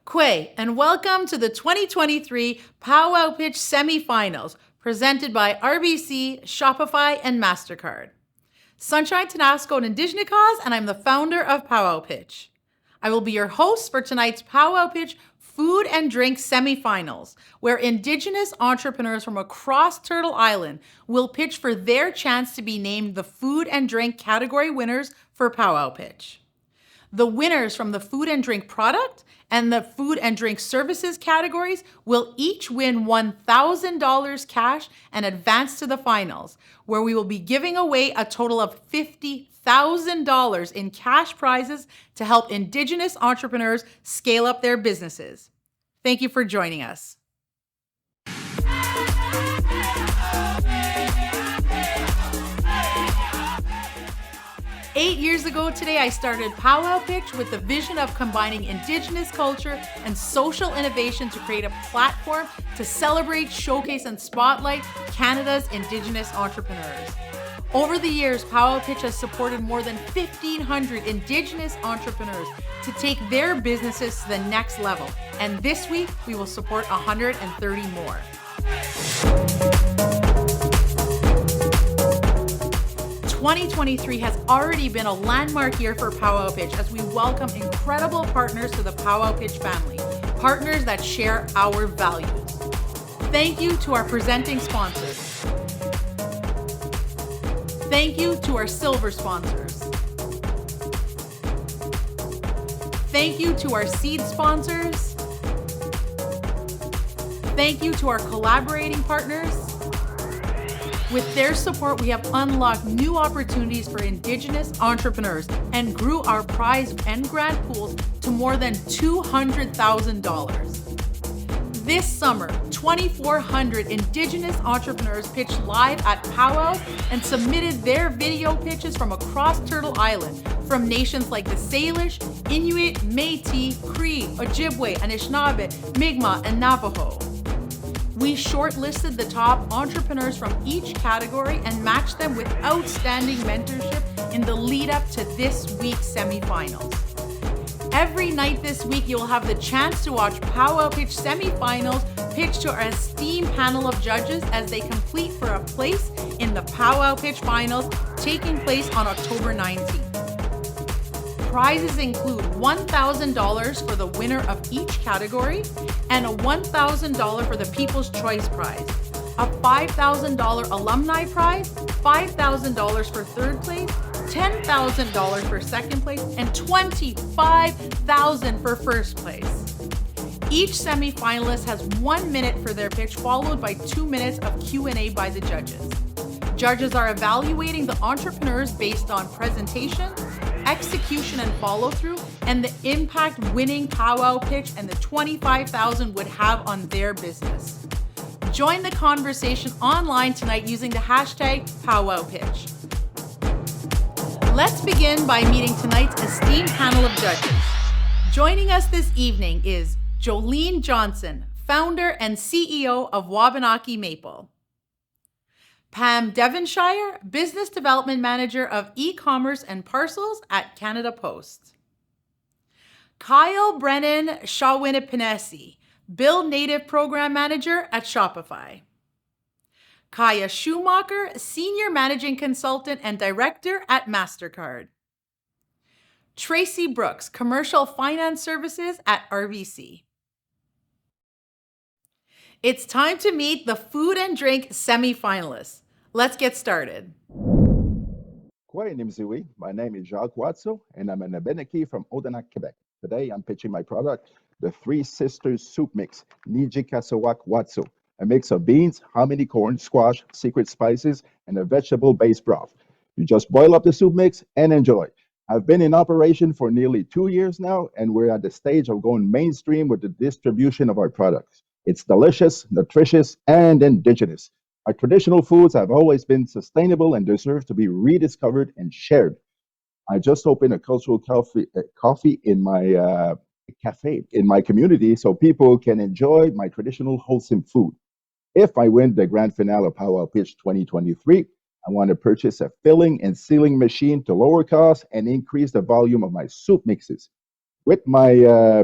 Kwe, and welcome to the 2023 Powwow Pitch semifinals presented by RBC, Shopify, and MasterCard. Sunshine Tenasco and Indigenous, and I'm the founder of Powwow Pitch. I will be your host for tonight's Powwow Pitch food and drink semifinals, where Indigenous entrepreneurs from across Turtle Island will pitch for their chance to be named the food and drink category winners for Powwow Pitch. The winners from the food and drink product and the food and drink services categories will each win $1,000 cash and advance to the finals, where we will be giving away a total of $50,000 in cash prizes to help Indigenous entrepreneurs scale up their businesses. Thank you for joining us. 8 years ago today, I started Powwow Pitch with the vision of combining Indigenous culture and social innovation to create a platform to celebrate, showcase, and spotlight Canada's Indigenous entrepreneurs. Over the years, Powwow Pitch has supported more than 1,500 Indigenous entrepreneurs to take their businesses to the next level. And this week, we will support 130 more. 2023 has already been a landmark year for Powwow Pitch as we welcome incredible partners to the Powwow Pitch family, partners that share our values. Thank you to our presenting sponsors. Thank you to our silver sponsors. Thank you to our seed sponsors. Thank you to our collaborating partners. With their support, we have unlocked new opportunities for Indigenous entrepreneurs and grew our prize and grant pools to more than $200,000. This summer, 2,400 Indigenous entrepreneurs pitched live at Powwow and submitted their video pitches from across Turtle Island, from nations like the Salish, Inuit, Métis, Cree, Ojibwe, Anishinaabe, Mi'kmaq, and Navajo. We shortlisted the top entrepreneurs from each category and matched them with outstanding mentorship in the lead up to this week's semifinals. Every night this week, you'll have the chance to watch Powwow Pitch semifinals pitch to our esteemed panel of judges as they compete for a place in the Powwow Pitch finals taking place on October 19th. Prizes include $1,000 for the winner of each category and a $1,000 for the People's Choice Prize, a $5,000 alumni prize, $5,000 for third place, $10,000 for second place, and $25,000 for first place. Each semifinalist has 1 minute for their pitch, followed by 2 minutes of Q&A by the judges. Judges are evaluating the entrepreneurs based on presentation, execution and follow-through, and the impact winning Powwow Pitch and the $25,000 would have on their business. Join the conversation online tonight using the hashtag Powwow Pitch. Let's begin by meeting tonight's esteemed panel of judges. Joining us this evening is Jolene Johnson, founder and CEO of Wabanaki Maple. Pam Devonshire, Business Development Manager of E-Commerce and Parcels at Canada Post. Kyle Brennan Shawinipanesi, Build Native Program Manager at Shopify. Kaya Schumacher, Senior Managing Consultant and Director at MasterCard. Tracy Brooks, Commercial Finance Services at RBC. It's time to meet the food and drink semifinalists. Let's get started. My name is Jacques Watso, and I'm an Abenaki from Odanak, Quebec. Today, I'm pitching my product, the Three Sisters Soup Mix, Niji Kasawak Watso, a mix of beans, hominy corn, squash, secret spices, and a vegetable-based broth. You just boil up the soup mix and enjoy. I've been in operation for nearly 2 years now, and we're at the stage of going mainstream with the distribution of our products. It's delicious, nutritious, and Indigenous. Our traditional foods have always been sustainable and deserve to be rediscovered and shared. I just opened a cultural coffee in my cafe in my community so people can enjoy my traditional wholesome food. If I win the grand finale of Powwow Pitch 2023, I want to purchase a filling and sealing machine to lower costs and increase the volume of my soup mixes. with my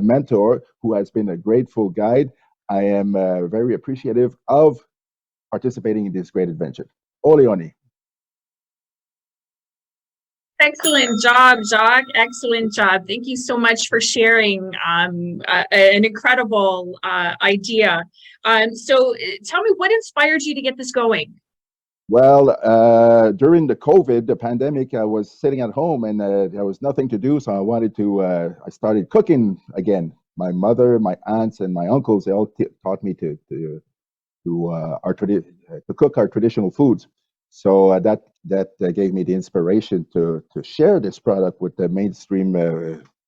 mentor, who has been a grateful guide, I am very appreciative of participating in this great adventure. Ole Oni. Excellent job, Jacques. Excellent job. Thank you so much for sharing an incredible idea. So tell me, what inspired you to get this going? Well, during the COVID, the pandemic, I was sitting at home and there was nothing to do. So I wanted to, I started cooking again. My mother, my aunts, and my uncles, they all taught me to cook our traditional foods. So that gave me the inspiration to share this product with the mainstream,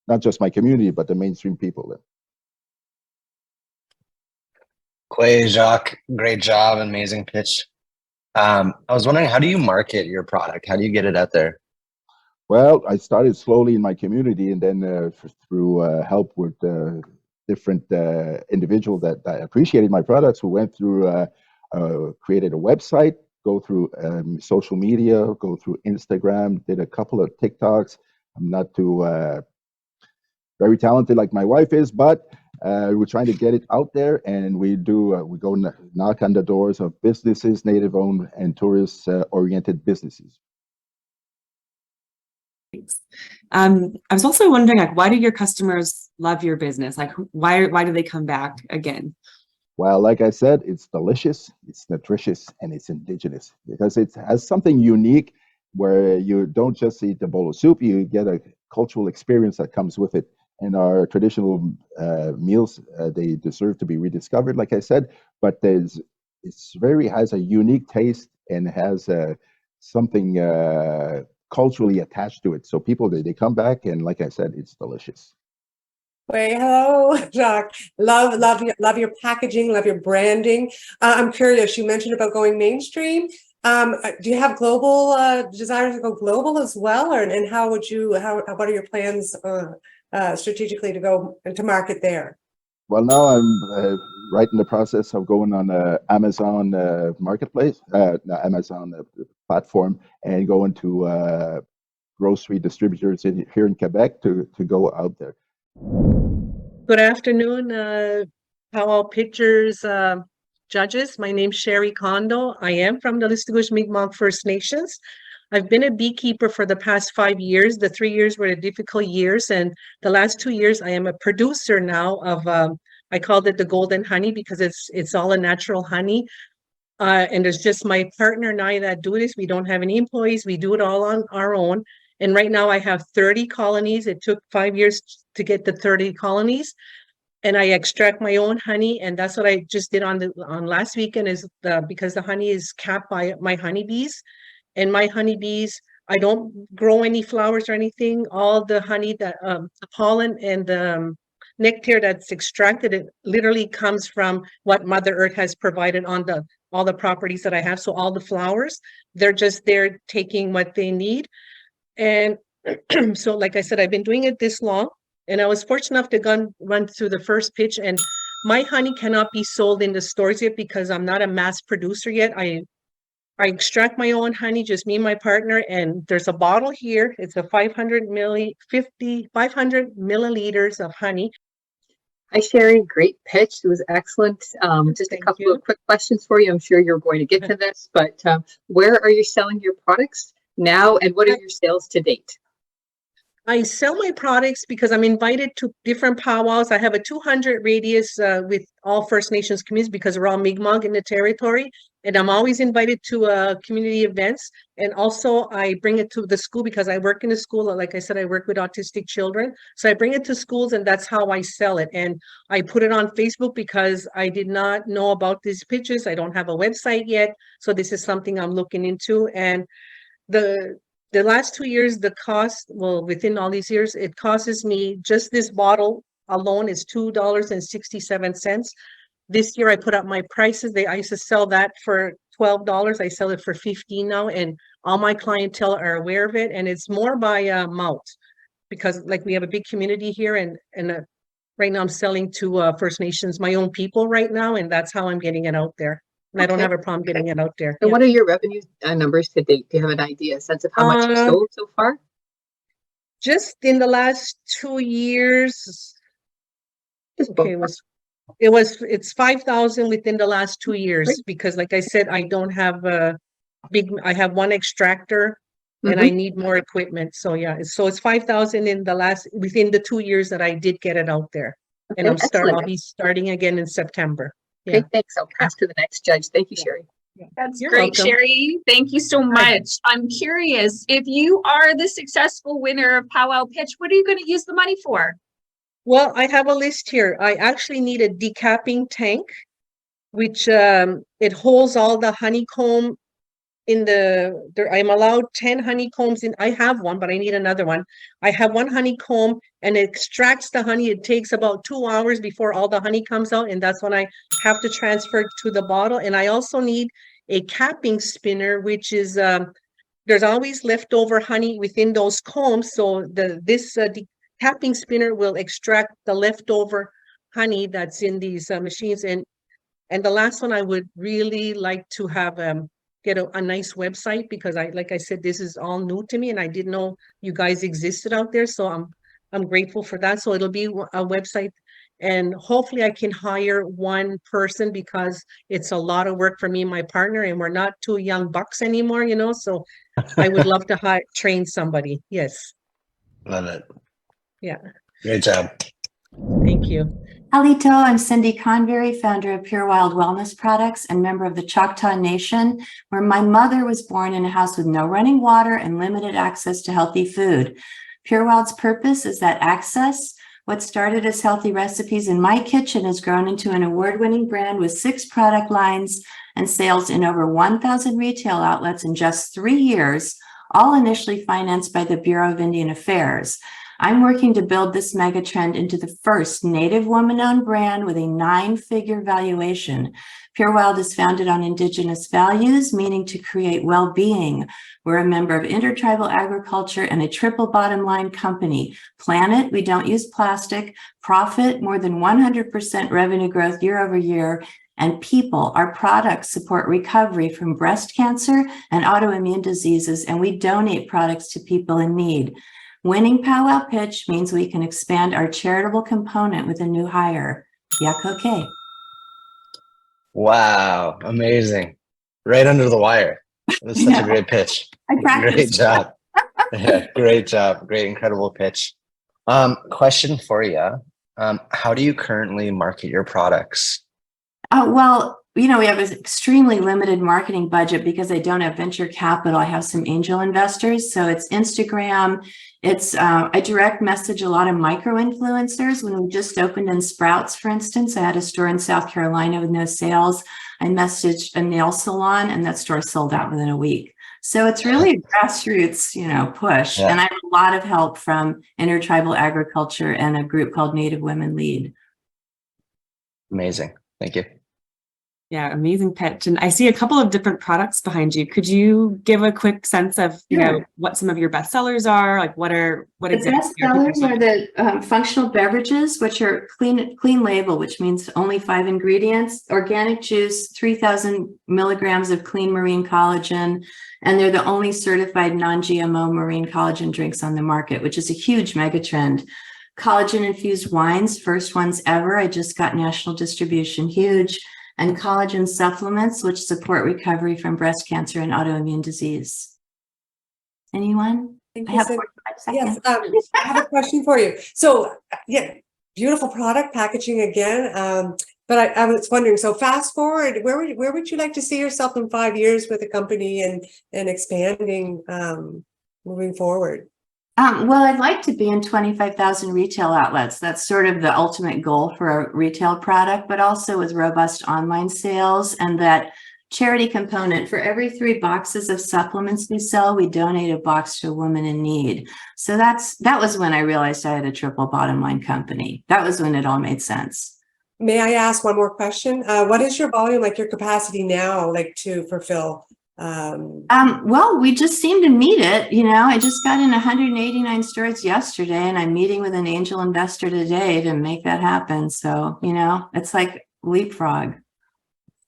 not just my community, but the mainstream people. Clay, Jacques, great job, amazing pitch. I was wondering, how do you market your product? How do you get it out there? Well, I started slowly in my community, and then through help with different individuals that appreciated my products, who went through, created a website, go through social media, go through Instagram, did a couple of TikToks. I'm not too very talented like my wife is, but we're trying to get it out there, and we go knock on the doors of businesses, native-owned and tourist-oriented businesses. I was also wondering, like, why do your customers love your business? Like, why do they come back again? Well, like I said, it's delicious, it's nutritious, and it's indigenous because it has something unique where you don't just eat the bowl of soup, you get a cultural experience that comes with it. And our traditional meals, they deserve to be rediscovered, like I said, but has a unique taste and has something culturally attached to it. So people, they come back, and like I said, it's delicious. Wait, hello, Jacques. Love your packaging, love your branding. I'm curious, you mentioned about going mainstream. Do you have global desires to go global as well, and what are your plans strategically to go and to market there? Well, now I'm right in the process of going on Amazon marketplace, Amazon platform, and going to grocery distributors here in Quebec to go out there. Good afternoon, Powell Pictures judges. My name's Sherry Condo. I am from the Listuguj Mi'kmaq First Nations. I've been a beekeeper for the past 5 years. The 3 years were the difficult years, and the last 2 years I am a producer now of, I called it the golden honey because it's all a natural honey. And there's just my partner and I that do this. We don't have any employees. We do it all on our own. And right now I have 30 colonies. It took 5 years to get the 30 colonies. And I extract my own honey. And that's what I just did on last weekend because the honey is capped by my honeybees. And my honeybees, I don't grow any flowers or anything. All the honey the pollen and the nectar that's extracted, it literally comes from what Mother Earth has provided on all the properties that I have. So all the flowers, they're just there taking what they need. And so, like I said, I've been doing it this long, and I was fortunate enough to run through the first pitch. And my honey cannot be sold in the stores yet because I'm not a mass producer yet. I extract my own honey, just me and my partner, and there's a bottle here. It's a 500 milliliters of honey. Hi, Sherry. Great pitch. It was excellent. Just a couple of quick questions for you. I'm sure you're going to get to this, but where are you selling your products now, and what are your sales to date? I sell my products because I'm invited to different powwows. I have a 200 radius with all First Nations communities because we're all Mi'kmaq in the territory. And I'm always invited to community events. And also I bring it to the school because I work in a school. Like I said, I work with autistic children. So I bring it to schools, and that's how I sell it. And I put it on Facebook because I did not know about these pitches. I don't have a website yet. So this is something I'm looking into. And the last 2 years, the cost, well, within all these years, it costs me, just this bottle alone is $2.67. This year I put up my prices. I used to sell that for $12. I sell it for $15 now, and all my clientele are aware of it. And it's more by mouth because, like, we have a big community here, and right now I'm selling to First Nations, my own people right now, and that's how I'm getting it out there. And I don't have a problem getting it out there. And what are your revenue numbers to date? Do you have an idea, a sense of how much you've sold so far? just in the last 2 years, Just okay, it's 5,000 within the last 2 years, because like I said, I don't have I have one extractor and I need more equipment. So yeah, so it's 5,000 within the 2 years that I did get it out there. And Okay, excellent. I'll be starting again in September. Okay, Yeah. thanks. I'll pass to the next judge. Thank you, Sherry. That's You're great, welcome. Sherry. Thank you so much. I'm curious, if you are the successful winner of Powwow Pitch, what are you going to use the money for? Well, I have a list here. I actually need a decapping tank, which it holds all the honeycomb in I'm allowed 10 honeycombs in. I have one, but I need another one. I have one honeycomb and it extracts the honey. It takes about 2 hours before all the honey comes out. And that's when I have to transfer it to the bottle. And I also need a capping spinner, which is, there's always leftover honey within those combs. So this capping spinner will extract the leftover honey that's in these machines. And the last one, I would really like to have get a nice website, because like I said, this is all new to me and I didn't know you guys existed out there. So I'm grateful for that. So it'll be a website, and hopefully I can hire one person, because it's a lot of work for me and my partner, and we're not two young bucks anymore, so I would love to train somebody. Yes. Love it. Yeah. Great job. Thank you. Alito, I'm Cindy Convery, founder of Pure Wild Wellness Products and member of the Choctaw Nation, where my mother was born in a house with no running water and limited access to healthy food. Pure Wild's purpose is that access. What started as healthy recipes in my kitchen has grown into an award-winning brand with 6 product lines and sales in over 1,000 retail outlets in just 3 years, all initially financed by the Bureau of Indian Affairs. I'm working to build this mega trend into the first Native woman-owned brand with a 9-figure valuation. Pure Wild is founded on Indigenous values, meaning to create well-being. We're a member of intertribal agriculture and a triple bottom line company. Planet, we don't use plastic. Profit, more than 100% revenue growth year over year. And people, our products support recovery from breast cancer and autoimmune diseases, and we donate products to people in need. Winning Powwow Pitch means we can expand our charitable component with a new hire. Yak okay. Wow. Amazing. Right under the wire. That's such a great pitch. I practiced. Great job. Yeah, great job. Great, incredible pitch. Question for you. How do you currently market your products? Well, we have an extremely limited marketing budget because I don't have venture capital. I have some angel investors. So it's Instagram. It's I direct message a lot of micro influencers. When we just opened in Sprouts, for instance, I had a store in South Carolina with no sales. I messaged a nail salon and that store sold out within a week. So it's really a grassroots, push. Yeah. And I have a lot of help from intertribal agriculture and a group called Native Women Lead. Amazing. Thank you. Yeah, amazing pitch. And I see a couple of different products behind you. Could you give a quick sense of, what some of your best sellers are? Like what The best sellers are the functional beverages, which are clean label, which means only 5 ingredients, organic juice, 3,000 milligrams of clean marine collagen. And they're the only certified non-GMO marine collagen drinks on the market, which is a huge mega trend. Collagen infused wines, first ones ever. I just got national distribution, huge. And collagen supplements, which support recovery from breast cancer and autoimmune disease. Anyone? Thank I you, have Cindy. 45 seconds. Yes, I have a question for you. So, yeah, beautiful product packaging again. But I was wondering, so fast forward, where would you like to see yourself in 5 years with the company and expanding, moving forward? Well, I'd like to be in 25,000 retail outlets. That's sort of the ultimate goal for a retail product, but also with robust online sales and that charity component. For every 3 boxes of supplements we sell, we donate a box to a woman in need. So that was when I realized I had a triple bottom line company. That was when it all made sense. May I ask one more question? What is your volume, like your capacity now, like to fulfill? Well, we just seem to meet it. I just got in 189 stores yesterday and I'm meeting with an angel investor today to make that happen. So, it's like leapfrog.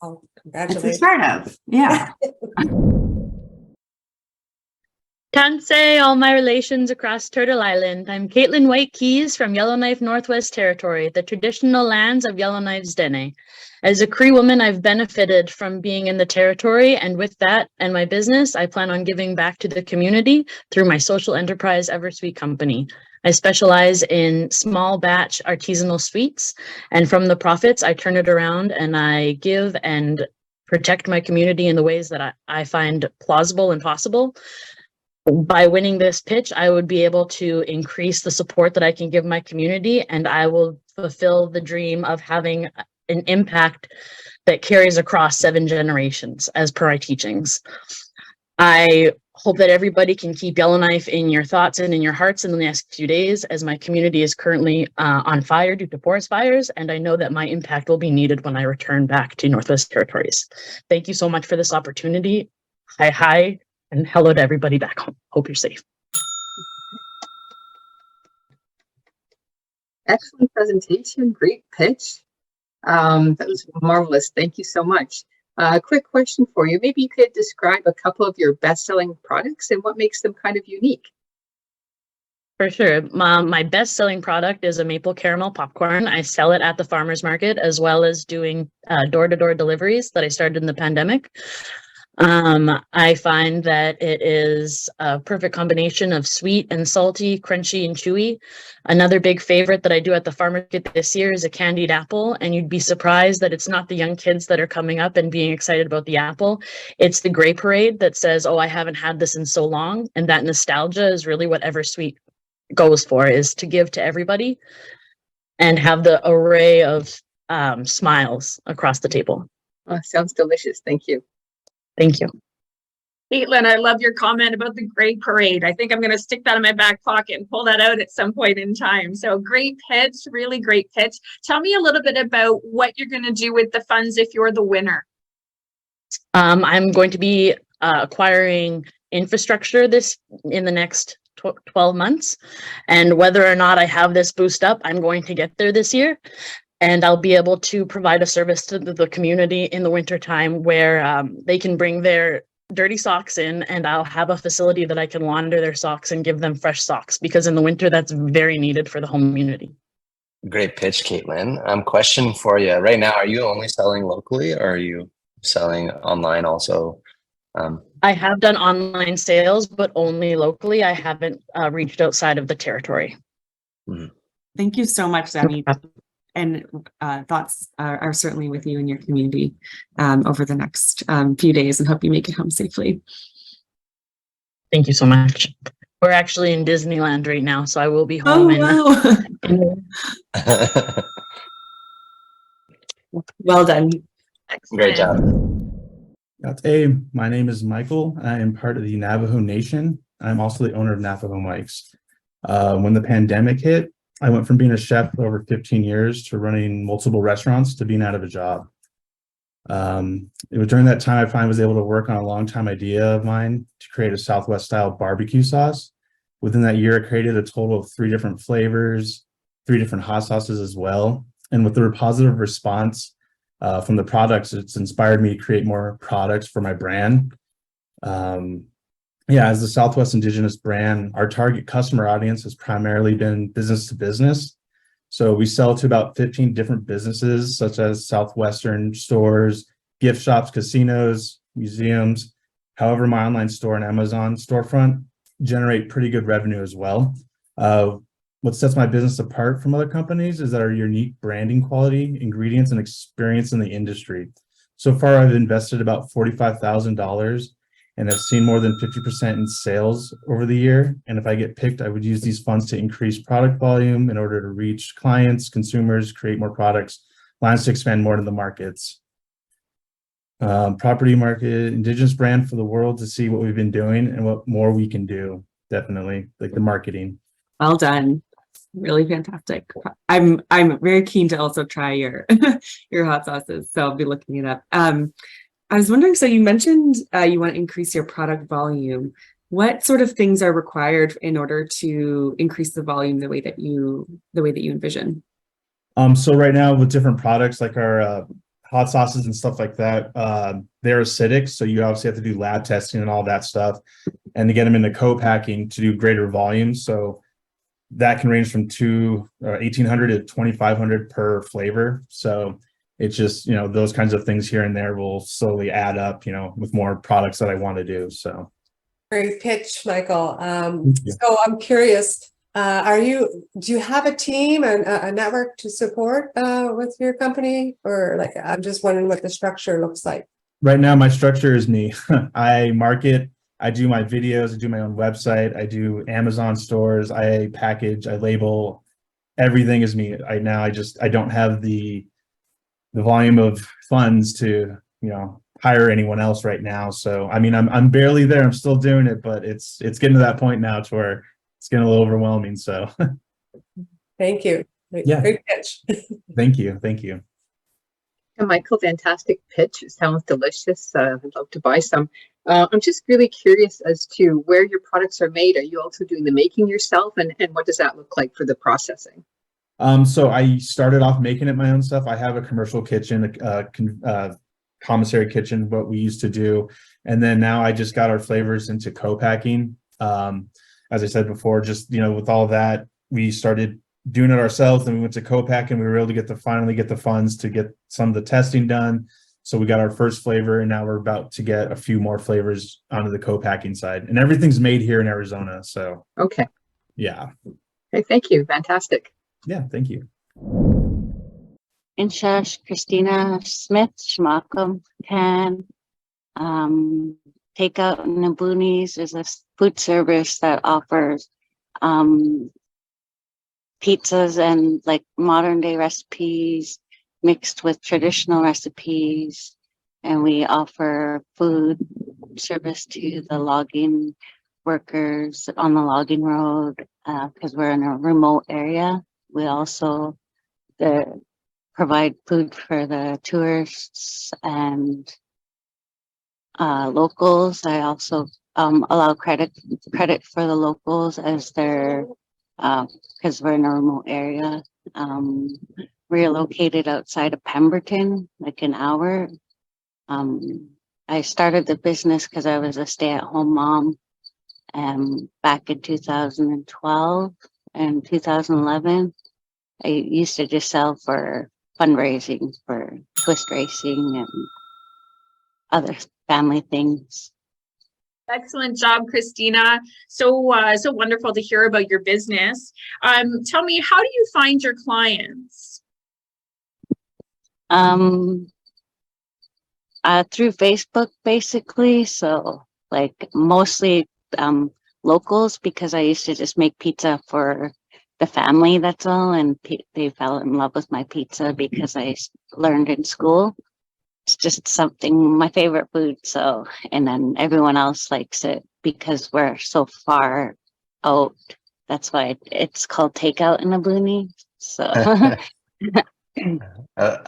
Oh, It's a congratulations. startup. Yeah. Tansei, all my relations across Turtle Island. I'm Kaitlyn Whitekeyes from Yellowknife Northwest Territory, the traditional lands of Yellowknife's Dene. As a Cree woman, I've benefited from being in the territory, and with that and my business, I plan on giving back to the community through my social enterprise Eversweet Company. I specialize in small batch artisanal sweets, and from the profits, I turn it around and I give and protect my community in the ways that I find plausible and possible. By winning this pitch, I would be able to increase the support that I can give my community, and I will fulfill the dream of having an impact that carries across 7 generations as per our teachings. I hope that everybody can keep Yellowknife in your thoughts and in your hearts in the next few days, as my community is currently on fire due to forest fires, and I know that my impact will be needed when I return back to Northwest Territories. Thank you so much for this opportunity. Hi, and hello to everybody back home. Hope you're safe. Excellent presentation, great pitch. That was marvelous. Thank you so much. A quick question for you. Maybe you could describe a couple of your best-selling products and what makes them kind of unique. For sure. My best-selling product is a maple caramel popcorn. I sell it at the farmer's market, as well as doing door-to-door deliveries that I started in the pandemic. I find that it is a perfect combination of sweet and salty, crunchy and chewy. Another big favorite that I do at the farmer's market this year is a candied apple, and you'd be surprised that it's not the young kids that are coming up and being excited about the apple. It's the gray parade that says, oh, I haven't had this in so long. And that nostalgia is really what Eversweet goes for, is to give to everybody and have the array of smiles across the table. Oh, sounds delicious. Thank you. Thank you. Caitlin, I love your comment about the gray parade. I think I'm going to stick that in my back pocket and pull that out at some point in time. So great pitch, really great pitch. Tell me a little bit about what you're going to do with the funds if you're the winner. I'm going to be acquiring infrastructure in the next 12 months. And whether or not I have this boost up, I'm going to get there this year. And I'll be able to provide a service to the community in the wintertime where they can bring their dirty socks in, and I'll have a facility that I can launder their socks and give them fresh socks, because in the winter that's very needed for the home community. Great pitch, Kaitlyn. Question for you. Right now, are you only selling locally, or are you selling online also? I have done online sales, but only locally. I haven't reached outside of the territory. Mm-hmm. Thank you so much, Demi. And thoughts are certainly with you and your community over the next few days, and hope you make it home safely. Thank you so much. We're actually in Disneyland right now, so I will be home. Well done. Great job. Hey, my name is Michael. I am part of the Navajo Nation. I'm also the owner of Navajo Mics. When the pandemic hit, I went from being a chef for over 15 years to running multiple restaurants to being out of a job. It was during that time I finally was able to work on a long-time idea of mine to create a Southwest-style barbecue sauce. Within that year, I created a total of 3 different flavors, 3 different hot sauces as well. And with the positive response from the products, it's inspired me to create more products for my brand. As the Southwest Indigenous brand, our target customer audience has primarily been business to business. So we sell to about 15 different businesses, such as Southwestern stores, gift shops, casinos, museums. However, my online store and Amazon storefront generate pretty good revenue as well. What sets my business apart from other companies is our unique branding quality, ingredients, and experience in the industry. So far, I've invested about $45,000 and have seen more than 50% in sales over the year. And if I get picked, I would use these funds to increase product volume in order to reach clients, consumers, create more products, lines to expand more to the markets. Property market, Indigenous brand for the world to see what we've been doing and what more we can do. Definitely, like the marketing. Well done. Really fantastic. I'm very keen to also try your your hot sauces, so I'll be looking it up. I was wondering, so you mentioned you want to increase your product volume. What sort of things are required in order to increase the volume the way that you envision? So right now with different products like our hot sauces and stuff like that, they're acidic, so you obviously have to do lab testing and all that stuff. and to get them into co-packing to do greater volumes. So that can range from 1,800 to 2,500 per flavor. So it's just, those kinds of things here and there will slowly add up, with more products that I want to do. So Great pitch, Michael. So I'm curious, do you have a team and a network to support with your company? Or like, I'm just wondering what the structure looks like. Right now, my structure is me. I market, I do my videos, I do my own website, I do Amazon stores, I package, I label, everything is me. I don't have the volume of funds to, hire anyone else right now. So, I mean, I'm barely there. I'm still doing it, but it's getting to that point now to where it's getting a little overwhelming. So thank you. Yeah. Great pitch. Thank you. Thank you. Michael, fantastic pitch. It sounds delicious. I'd love to buy some. I'm just really curious as to where your products are made. Are you also doing the making yourself? And what does that look like for the processing? So I started off making it my own stuff. I have a commercial kitchen, commissary kitchen, what we used to do. And then now I just got our flavors into co-packing. As I said before, just, with all that, we started doing it ourselves, and we went to co-pack, and we were able to finally get the funds to get some of the testing done. So we got our first flavor, and now we're about to get a few more flavors onto the co-packing side, and everything's made here in Arizona. So, okay. Yeah. Okay. Thank you. Fantastic. Yeah. Thank you. Inshash, Christina Smith, Shmakum, Can, Takeout in the Boonies is a food service that offers pizzas and like modern day recipes mixed with traditional recipes. And we offer food service to the logging workers on the logging road because we're in a remote area. We also provide food for the tourists and locals. I also allow credit for the locals as they're because we're in a remote area. We're located outside of Pemberton, like an hour. I started the business because I was a stay-at-home mom back in 2012 and 2011. I used to just sell for fundraising for twist racing and other family things. Excellent job, Christina. So wonderful to hear about your business. Tell me, how do you find your clients? Through Facebook, basically. So like mostly locals, because I used to just make pizza for the family, that's all. And they fell in love with my pizza because I learned in school. It's just my favorite food. So, and then everyone else likes it because we're so far out. That's why it's called Takeout in a Boonie. So I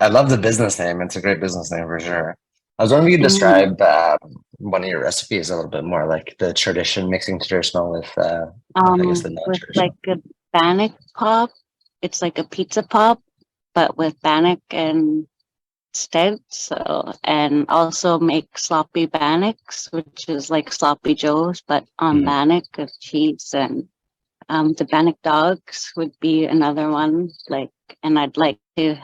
love the business name. It's a great business name for sure. I was wondering if you could describe one of your recipes a little bit more, like the mixing traditional with I guess the with like a bannock pop. It's like a pizza pop, but with bannock instead. So, and also make sloppy bannocks, which is like sloppy joes, but on bannock with cheese. And the bannock dogs would be another one. Like, and I'd like to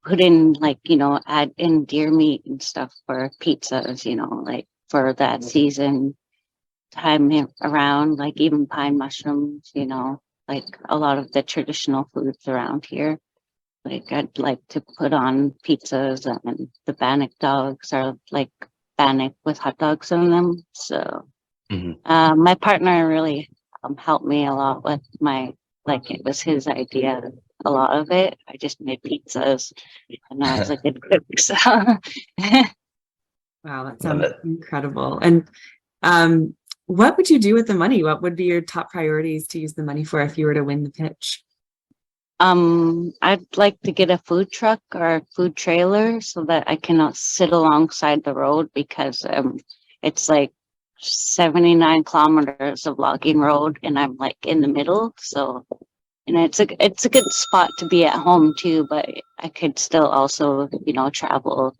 put in like, add in deer meat and stuff for pizzas, like for that season time around, like even pine mushrooms, like a lot of the traditional foods around here. Like I'd like to put on pizzas, and the bannock dogs are like bannock with hot dogs on them. So my partner really helped me a lot with it was his idea, a lot of it. I just made pizzas and I was a good cook. So. Wow, that sounds incredible. And what would you do with the money? What would be your top priorities to use the money for if you were to win the pitch? I'd like to get a food truck or a food trailer so that I cannot sit alongside the road because it's like 79 kilometers of logging road and I'm like in the middle. So, and it's a good spot to be at home too, but I could still also, travel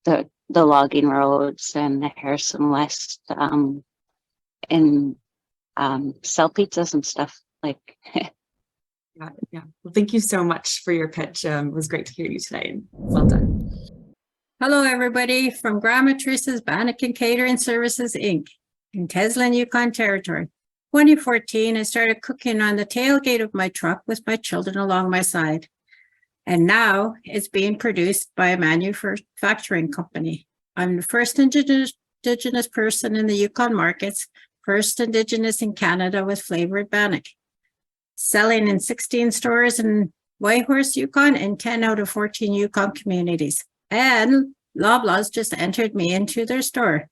the logging roads and the Harrison West and sell pizzas and stuff like. Got it. Yeah. Well, thank you so much for your pitch. It was great to hear you today, and well done. Hello, everybody from Grandma Teresa's Bannock and Catering Services, Inc. in Teslin, Yukon Territory. 2014, I started cooking on the tailgate of my truck with my children along my side. And now it's being produced by a manufacturing company. I'm the first Indigenous person in the Yukon markets, first Indigenous in Canada with flavored bannock. Selling in 16 stores in Whitehorse, Yukon, and 10 out of 14 Yukon communities. And Loblaws just entered me into their store.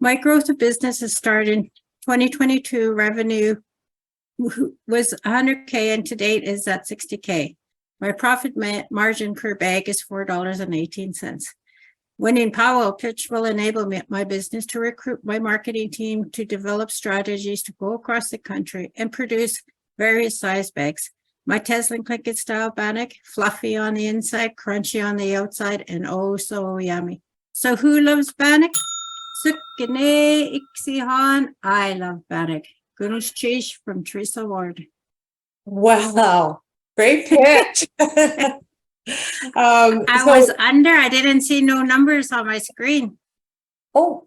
My growth of business has started in 2022. Revenue was 100K and to date is at 60K. My profit margin per bag is $4.18. Winning powwow pitch will enable my business to recruit my marketing team to develop strategies to go across the country and produce various size bags. My Teslin Cricket style bannock, fluffy on the inside, crunchy on the outside, and oh so yummy. So who loves bannock? Sukine Ixihan. I love bannock. Goodness cheese from Teresa Ward. Wow, great pitch. I was under. I didn't see no numbers on my screen. Oh,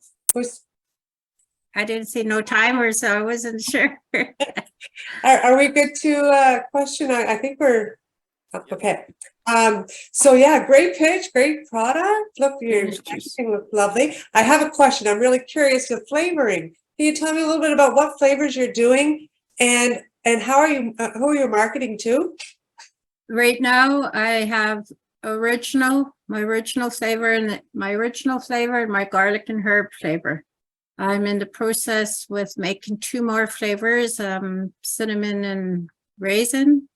I didn't see no timer, so I wasn't sure. Are we good to question? I think we're okay. So yeah, great pitch, great product. Look, your packaging looks lovely. I have a question. I'm really curious with flavoring. Can you tell me a little bit about what flavors you're doing and how are you who are you marketing to? Right now, I have my original flavor and my garlic and herb flavor. I'm in the process with making 2 more flavors, cinnamon and raisin,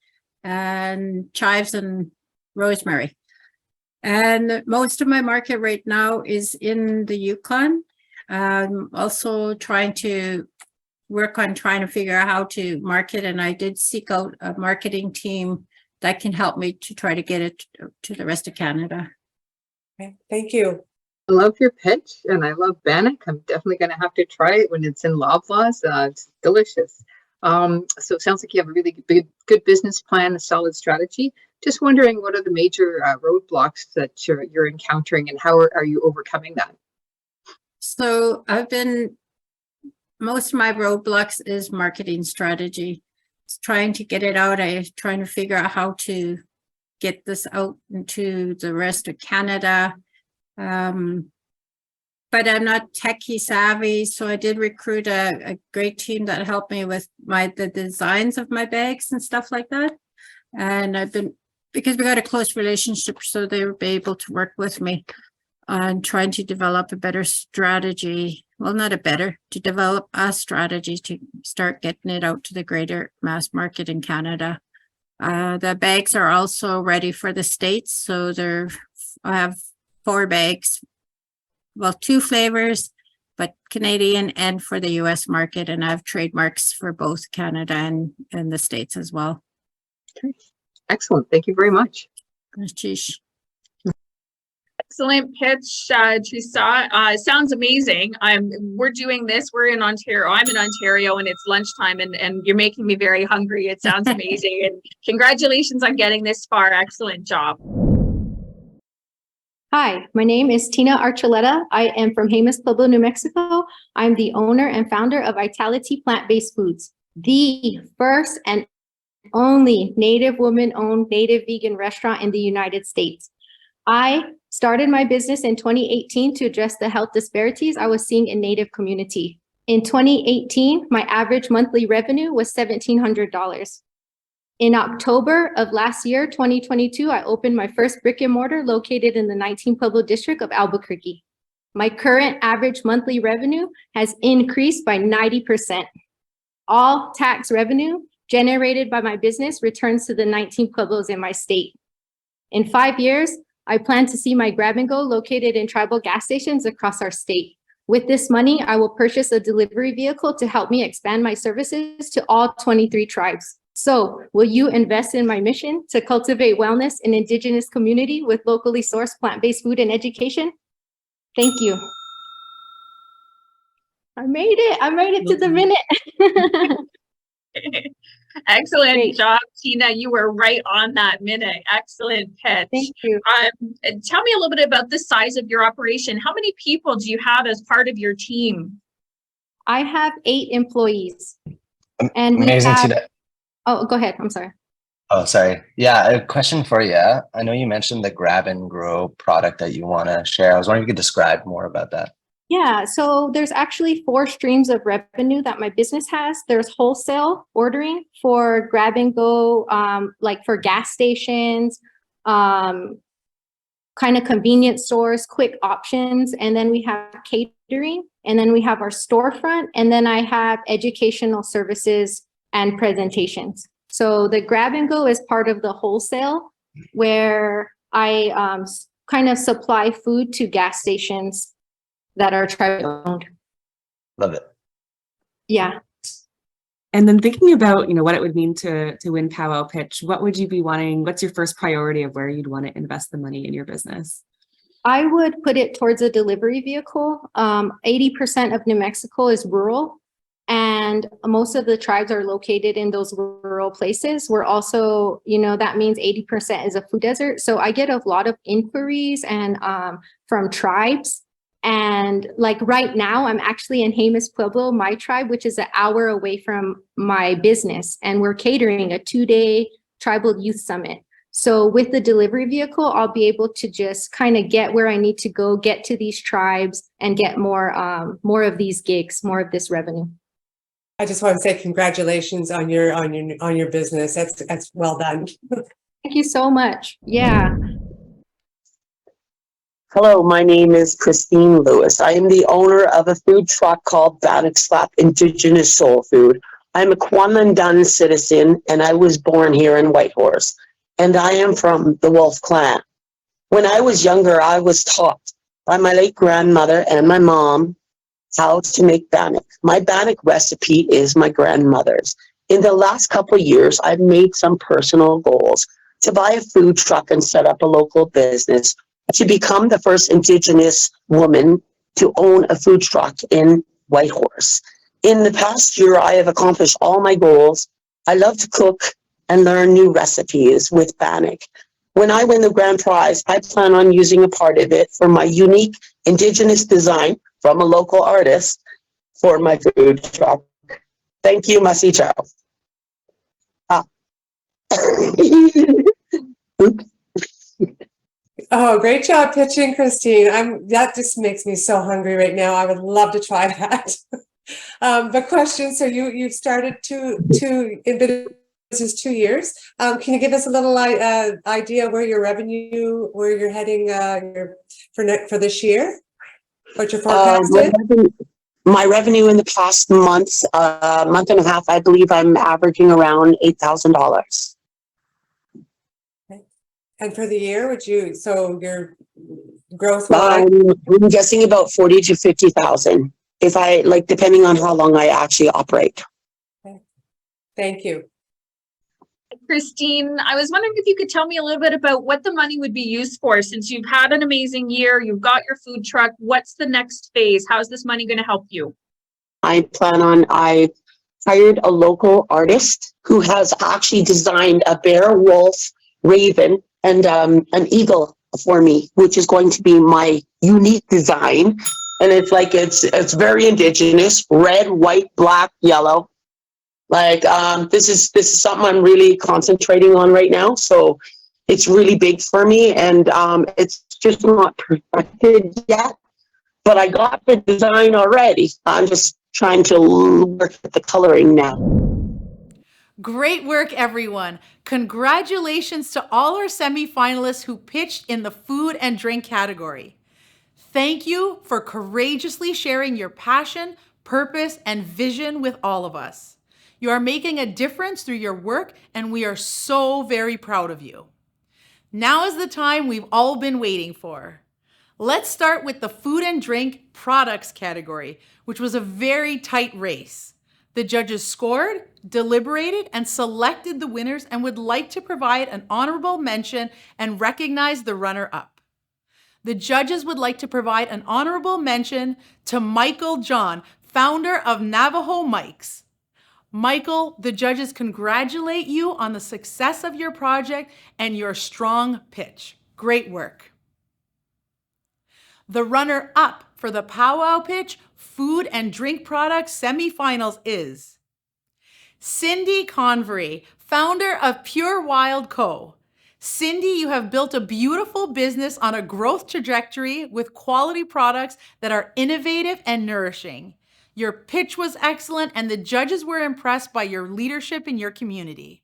and chives and rosemary. And most of my market right now is in the Yukon. I'm also trying to figure out how to market, and I did seek out a marketing team that can help me to try to get it to the rest of Canada. Okay, thank you. I love your pitch and I love bannock. I'm definitely going to have to try it when it's in Loblaws. It's delicious. So it sounds like you have a really good business plan, a solid strategy. Just wondering, what are the major roadblocks that you're encountering and how are you overcoming that? So most of my roadblocks is marketing strategy. It's trying to get it out. I'm trying to figure out how to get this out into the rest of Canada. But I'm not techie savvy, so I did recruit a great team that helped me with the designs of my bags and stuff like that. And because we got a close relationship, so they were able to work with me on trying to develop a better strategy. Well, to develop a strategy to start getting it out to the greater mass market in Canada. The bags are also ready for the States, so I have 4 bags, well, 2 flavors, but Canadian and for the US market. And I have trademarks for both Canada and the States as well. Okay. Excellent. Thank you very much. Excellent pitch, Teresa. Sounds amazing. We're doing this. We're in Ontario. I'm in Ontario and it's lunchtime and you're making me very hungry. It sounds amazing. And congratulations on getting this far. Excellent job. Hi, my name is Tina Archuleta. I am from Jemez Pueblo, New Mexico. I'm the owner and founder of Vitality Plant-Based Foods, the first and only Native woman-owned Native vegan restaurant in the United States. I started my business in 2018 to address the health disparities I was seeing in Native community. In 2018, my average monthly revenue was $1,700. In October of last year, 2022, I opened my first brick and mortar located in the 19 Pueblo district of Albuquerque. My current average monthly revenue has increased by 90%. All tax revenue generated by my business returns to the 19 Pueblos in my state. In 5 years, I plan to see my grab and go located in tribal gas stations across our state. With this money, I will purchase a delivery vehicle to help me expand my services to all 23 tribes. So, will you invest in my mission to cultivate wellness in Indigenous community with locally sourced plant-based food and education? Thank you. I made it. I made it to the minute. Excellent Great. job, Tina. You were right on that minute. Excellent pitch. Thank you. Tell me a little bit about the size of your operation. How many people do you have as part of your team? I have 8 employees. And we Amazing, have, Tina. oh, go ahead. I'm sorry. Oh, sorry. Yeah, a question for you. I know you mentioned the grab and grow product that you want to share. I was wondering if you could describe more about that. Yeah, so there's actually 4 streams of revenue that my business has. There's wholesale ordering for grab and go, like for gas stations, kind of convenience stores, quick options. And then we have catering, and then we have our storefront, and then I have educational services and presentations. So the grab and go is part of the wholesale, where I kind of supply food to gas stations that are tribe owned. Love it. Yeah. And then thinking about, what it would mean to win Powwow Pitch, what would you be wanting? What's your first priority of where you'd want to invest the money in your business? I would put it towards a delivery vehicle. 80% of New Mexico is rural, and most of the tribes are located in those rural places. We're also, that means 80% is a food desert. So I get a lot of inquiries and from tribes. And like right now, I'm actually in Jemez Pueblo, my tribe, which is an hour away from my business. And we're catering a 2-day tribal youth summit. So with the delivery vehicle, I'll be able to just kind of get where I need to go, get to these tribes and get more of these gigs, more of this revenue. I just want to say congratulations on your business. That's well done. Thank you so much. Yeah. Hello, my name is Christine Lewis. I am the owner of a food truck called Bannock Slap Indigenous Soul Food. I'm a Kwamandan citizen, and I was born here in Whitehorse, and I am from the Wolf Clan. When I was younger, I was taught by my late grandmother and my mom how to make bannock. My bannock recipe is my grandmother's. In the last couple of years, I've made some personal goals to buy a food truck and set up a local business, to become the first Indigenous woman to own a food truck in Whitehorse. In the past year, I have accomplished all my goals. I love to cook and learn new recipes with bannock. When I win the grand prize, I plan on using a part of it for my unique Indigenous design from a local artist for my food truck. Thank you, Masi Chow. Oops. Oh, great job pitching, Christine. That just makes me so hungry right now. I would love to try that. The question, so you've started in business 2 years. Can you give us a little idea where your revenue, where you're heading for this year? What your forecast is? My revenue in the past month and a half, I believe I'm averaging around $8,000. And for the year, so your growth? I'm guessing about 40 to 50,000. If depending on how long I actually operate. Okay. Thank you. Christine, I was wondering if you could tell me a little bit about what the money would be used for. Since you've had an amazing year, you've got your food truck, what's the next phase? How's this money going to help you? I hired a local artist who has actually designed a bear, wolf, raven, and an eagle for me, which is going to be my unique design. And it's very Indigenous: red, white, black, yellow. This is something I'm really concentrating on right now. So it's really big for me, and it's just not perfected yet. But I got the design already. I'm just trying to work with the coloring now. Great work, everyone. Congratulations to all our semifinalists who pitched in the food and drink category. Thank you for courageously sharing your passion, purpose, and vision with all of us. You are making a difference through your work, and we are so very proud of you. Now is the time we've all been waiting for. Let's start with the food and drink products category, which was a very tight race. The judges scored, deliberated, and selected the winners and would like to provide an honorable mention and recognize the runner-up. The judges would like to provide an honorable mention to Michael John, founder of Navajo Mikes. Michael, the judges congratulate you on the success of your project and your strong pitch. Great work. The runner-up for the Powwow Pitch Food and Drink Products semifinals is Cindy Covery, founder of Pure Wild Co. Cindy, you have built a beautiful business on a growth trajectory with quality products that are innovative and nourishing. Your pitch was excellent and the judges were impressed by your leadership in your community.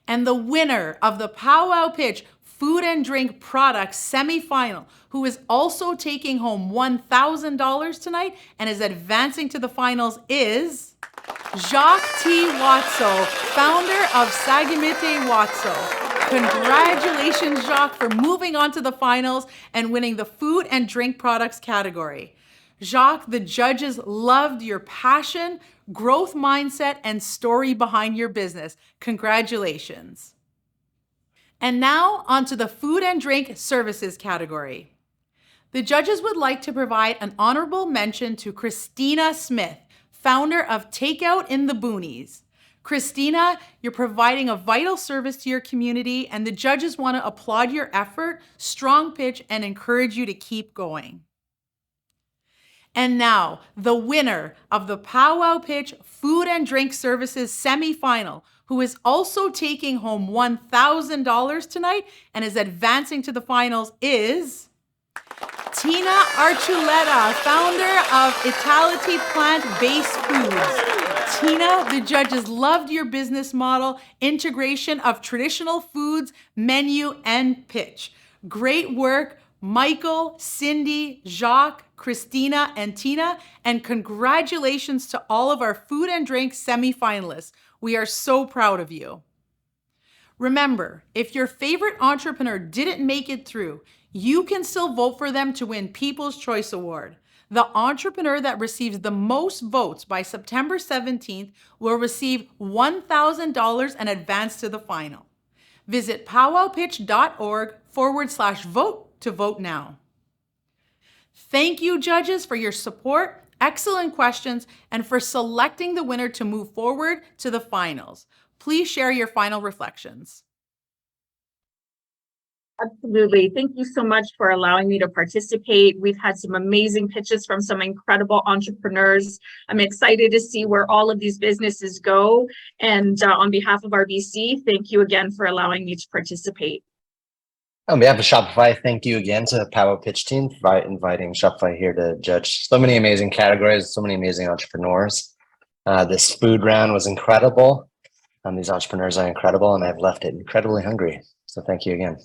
And the winner of the Powwow Pitch Food and Drink Products semifinal, who is also taking home $1,000 tonight and is advancing to the finals, is Jacques T. Watso, founder of Sagamite Watso. Congratulations, Jacques, for moving on to the finals and winning the food and drink products category. Jacques, the judges loved your passion, growth mindset, and story behind your business. Congratulations. And now onto the food and drink services category. The judges would like to provide an honorable mention to Christina Smith, founder of Takeout in the Boonies. Christina, you're providing a vital service to your community, and the judges want to applaud your effort, strong pitch, and encourage you to keep going. And now, the winner of the Powwow Pitch Food and Drink Services semifinal, who is also taking home $1,000 tonight and is advancing to the finals, is Tina Archuleta, founder of Itality Plant-Based Foods. Tina, the judges loved your business model, integration of traditional foods, menu, and pitch. Great work, Michael, Cindy, Jacques, Christina, and Tina, and congratulations to all of our food and drink semifinalists. We are so proud of you. Remember, if your favorite entrepreneur didn't make it through, you can still vote for them to win People's Choice Award. The entrepreneur that receives the most votes by September 17th will receive $1,000 and advance to the final. Visit powwowpitch.org/vote to vote now. Thank you, judges, for your support, excellent questions, and for selecting the winner to move forward to the finals. Please share your final reflections. Absolutely. Thank you so much for allowing me to participate. We've had some amazing pitches from some incredible entrepreneurs. I'm excited to see where all of these businesses go. And on behalf of RBC, thank you again for allowing me to participate. On behalf of Shopify, thank you again to the Powwow Pitch team for inviting Shopify here to judge so many amazing categories, so many amazing entrepreneurs. This food round was incredible. These entrepreneurs are incredible, and I've left it incredibly hungry. So thank you again.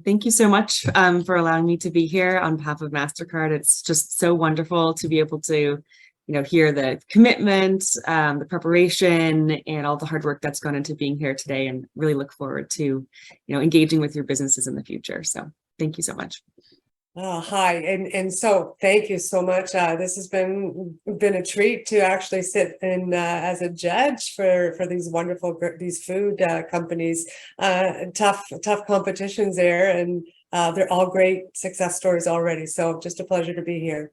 Thank you so much for allowing me to be here on behalf of MasterCard. It's just so wonderful to be able to, hear the commitment, the preparation, and all the hard work that's gone into being here today, and really look forward to, engaging with your businesses in the future. So thank you so much. Oh, hi. And so thank you so much. This has been a treat to actually sit in as a judge for these wonderful, these food companies. Tough competitions there, and they're all great success stories already. So just a pleasure to be here.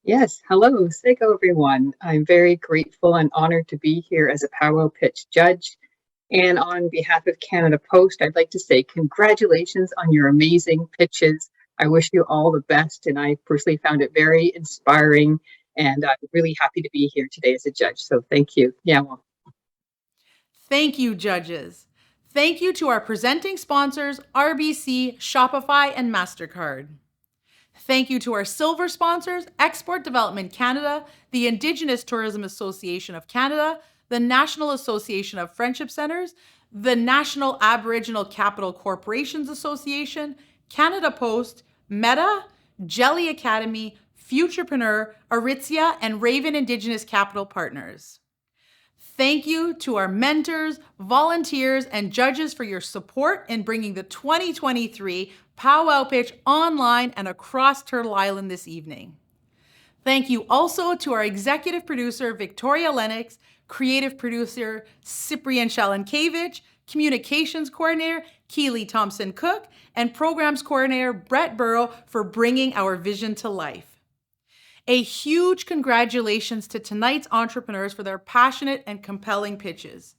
Yes, hello, Seiko everyone. I'm very grateful and honored to be here as a Powwow Pitch judge. And on behalf of Canada Post, I'd like to say congratulations on your amazing pitches. I wish you all the best, and I personally found it very inspiring, and I'm really happy to be here today as a judge. So thank you. Yeah. Well. Thank you, judges. Thank you to our presenting sponsors, RBC, Shopify, and MasterCard. Thank you to our silver sponsors, Export Development Canada, the Indigenous Tourism Association of Canada, the National Association of Friendship Centres, the National Aboriginal Capital Corporations Association, Canada Post, Meta, Jelly Academy, Futurepreneur, Aritzia, and Raven Indigenous Capital Partners. Thank you to our mentors, volunteers, and judges for your support in bringing the 2023 Powwow Pitch online and across Turtle Island this evening. Thank you also to our executive producer, Victoria Lennox, creative producer, Cyprian Shalankevich, communications coordinator, Keely Thompson-Cook, and programs coordinator, Brett Burrow, for bringing our vision to life. A huge congratulations to tonight's entrepreneurs for their passionate and compelling pitches.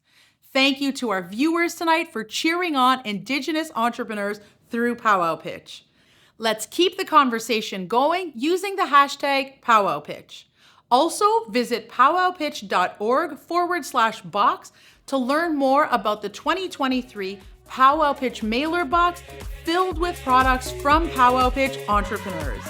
Thank you to our viewers tonight for cheering on Indigenous entrepreneurs through Powwow Pitch. Let's keep the conversation going using the hashtag Powwow Pitch. Also, visit powwowpitch.org/box to learn more about the 2023 Powwow Pitch mailer box filled with products from Powwow Pitch entrepreneurs.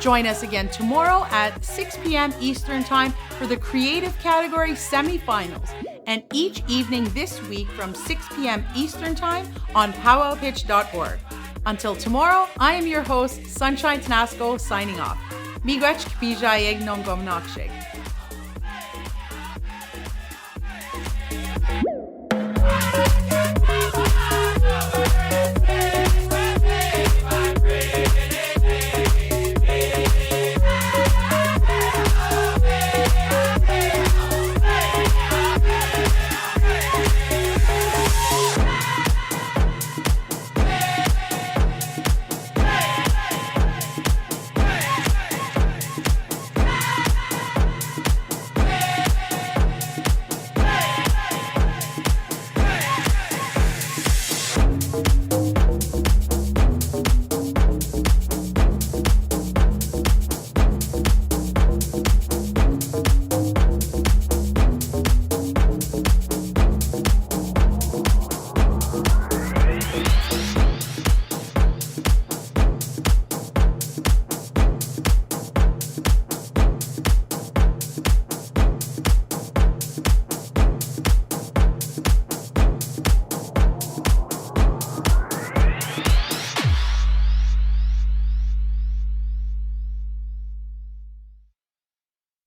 Join us again tomorrow at 6 p.m. Eastern Time for the creative category semifinals, and each evening this week from 6 p.m. Eastern Time on powwowpitch.org. Until tomorrow, I am your host, Sunshine Tenasco, signing off. Miigwech kpijayeg nong gomnakshig.